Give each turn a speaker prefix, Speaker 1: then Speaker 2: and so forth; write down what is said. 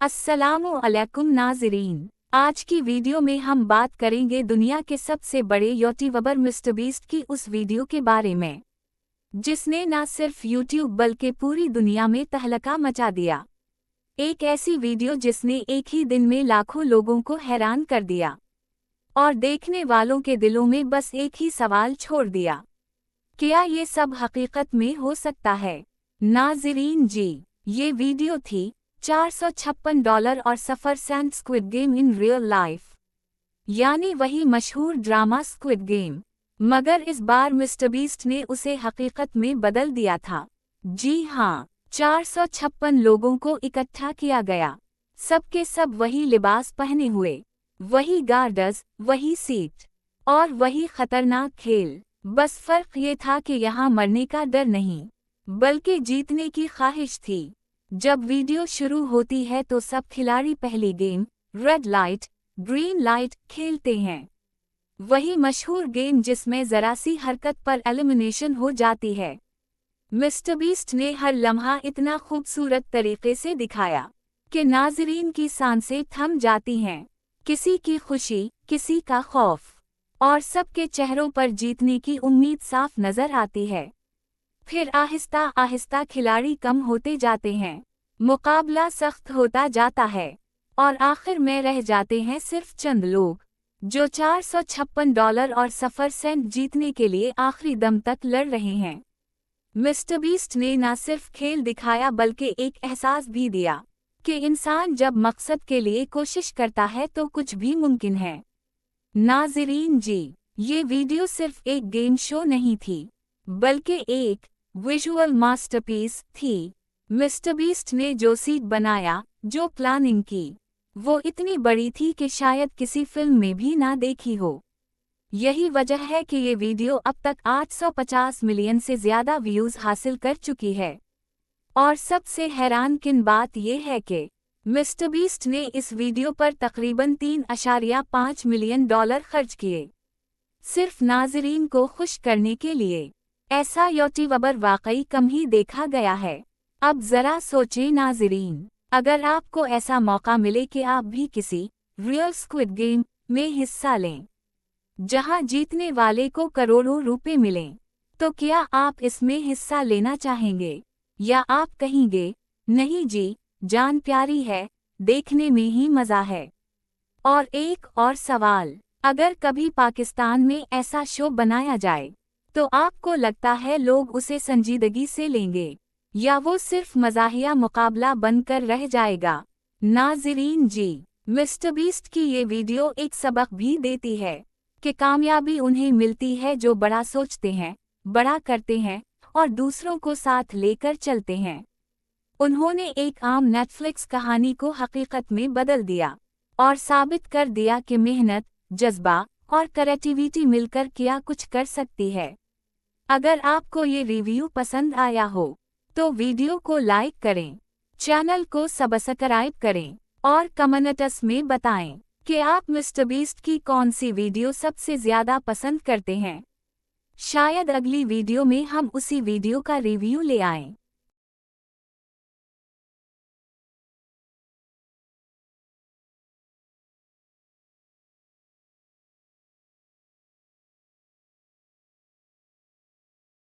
Speaker 1: अस्सलामु अलैकुम नाज़रीन। आज की वीडियो में हम बात करेंगे दुनिया के सबसे बड़े यूट्यूबर मिस्टर बीस्ट की उस वीडियो के बारे में जिसने न सिर्फ यूट्यूब बल्कि पूरी दुनिया में तहलका मचा दिया। एक ऐसी वीडियो जिसने एक ही दिन में लाखों लोगों को हैरान कर दिया और देखने वालों के दिलों में बस एक ही सवाल छोड़ दिया, क्या ये सब हकीकत में हो सकता है? नाज़रीन जी, ये वीडियो थी $456 और सफ़र sand squid game in real life, यानी वही मशहूर ड्रामा स्क्विड गेम, मगर इस बार मिस्टर बीस्ट ने उसे हकीकत में बदल दिया था। जी हाँ, 456 लोगों को इकट्ठा किया गया, सबके सब वही लिबास पहने हुए, वही गार्ड्स, वही सीट और वही खतरनाक खेल। बस फर्क ये था कि यहाँ मरने का डर नहीं बल्कि जीतने की ख्वाहिश थी। जब वीडियो शुरू होती है तो सब खिलाड़ी पहली game red light green light खेलते हैं, वही मशहूर गेम जिसमें जरा सी हरकत पर एलिमिनेशन हो जाती है। मिस्टर बीस्ट ने हर लम्हा इतना खूबसूरत तरीके से दिखाया कि नाज़रीन की सांसें थम जाती हैं, किसी की खुशी, किसी का खौफ और सबके चेहरों पर जीतने की उम्मीद साफ नजर आती है। फिर आहिस्ता आहिस्ता खिलाड़ी कम होते जाते हैं, मुकाबला सख्त होता जाता है और आखिर में रह जाते हैं सिर्फ चंद लोग जो $456 और सफ़र सेंट जीतने के लिए आखिरी दम तक लड़ रहे हैं। मिस्टर बीस्ट ने न सिर्फ खेल दिखाया बल्कि एक एहसास भी दिया कि इंसान जब मकसद के लिए कोशिश करता है तो कुछ भी मुमकिन है। नाज़रीन जी, ये वीडियो सिर्फ एक गेम शो नहीं थी बल्कि एक विजुअल मास्टरपीस थी। मिस्टर बीस्ट ने जो सीट बनाया, जो प्लानिंग की, वो इतनी बड़ी थी कि शायद किसी फिल्म में भी ना देखी हो। यही वजह है कि ये वीडियो अब तक 850 मिलियन से ज़्यादा व्यूज़ हासिल कर चुकी है। और सबसे हैरानकिन बात यह है कि मिस्टर बीस्ट ने इस वीडियो पर तकरीबन $3.5 मिलियन खर्च किए, सिर्फ नाज़रीन को खुश करने के लिए। ऐसा यूट्यूबर वाकई कम ही देखा गया है। अब ज़रा सोचें नाज़रीन, अगर आपको ऐसा मौका मिले कि आप भी किसी रियल स्क्विड गेम में हिस्सा लें जहां जीतने वाले को करोड़ों रुपए मिलें, तो क्या आप इसमें हिस्सा लेना चाहेंगे या आप कहेंगे नहीं जी, जान प्यारी है, देखने में ही मज़ा है? और एक और सवाल, अगर कभी पाकिस्तान में ऐसा शो बनाया जाए तो आपको लगता है लोग उसे संजीदगी से लेंगे या वो सिर्फ मज़ाहिया मुकाबला बनकर रह जाएगा? नाज़रीन जी, मिस्टर बीस्ट की ये वीडियो एक सबक भी देती है कि कामयाबी उन्हें मिलती है जो बड़ा सोचते हैं, बड़ा करते हैं और दूसरों को साथ लेकर चलते हैं। उन्होंने एक आम नेटफ्लिक्स कहानी को हकीकत में बदल दिया और साबित कर दिया कि मेहनत, जज्बा और क्रिएटिविटी मिलकर क्या कुछ कर सकती है। अगर आपको ये रिव्यू पसंद आया हो तो वीडियो को लाइक करें, चैनल को सब्सक्राइब करें और कमेंट्स में बताएं कि आप मिस्टर बीस्ट की कौन सी वीडियो सबसे ज़्यादा पसंद करते हैं। शायद अगली वीडियो में हम उसी वीडियो का रिव्यू ले आएं।